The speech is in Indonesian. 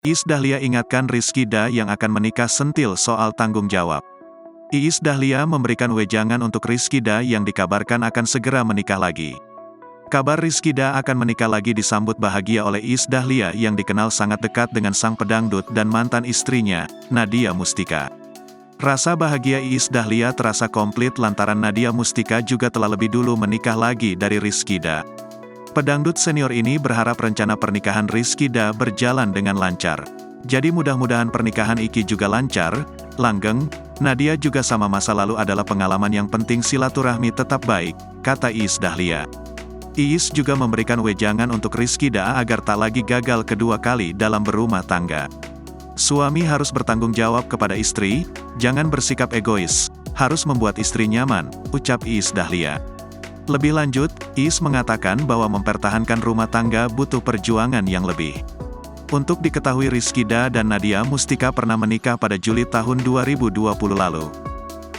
Iis Dahlia ingatkan Rizkyda yang akan menikah sentil soal tanggung jawab. Iis Dahlia memberikan wejangan untuk Rizkyda yang dikabarkan akan segera menikah lagi. Kabar Rizkyda akan menikah lagi disambut bahagia oleh Iis Dahlia yang dikenal sangat dekat dengan sang pedangdut dan mantan istrinya, Nadia Mustika. Rasa bahagia Iis Dahlia terasa komplit lantaran Nadia Mustika juga telah lebih dulu menikah lagi dari Rizkyda. Pedangdut senior ini berharap rencana pernikahan Rizkyda berjalan dengan lancar. Jadi mudah-mudahan pernikahan Iki juga lancar, langgeng. Nadia juga sama masa lalu adalah pengalaman yang penting, silaturahmi tetap baik, kata Iis Dahlia. Iis juga memberikan wejangan untuk Rizkyda agar tak lagi gagal kedua kali dalam berumah tangga. Suami harus bertanggung jawab kepada istri, jangan bersikap egois, harus membuat istri nyaman, ucap Iis Dahlia. Lebih lanjut, Iis mengatakan bahwa mempertahankan rumah tangga butuh perjuangan yang lebih. Untuk diketahui Rizkyda dan Nadia Mustika pernah menikah pada Juli tahun 2020 lalu.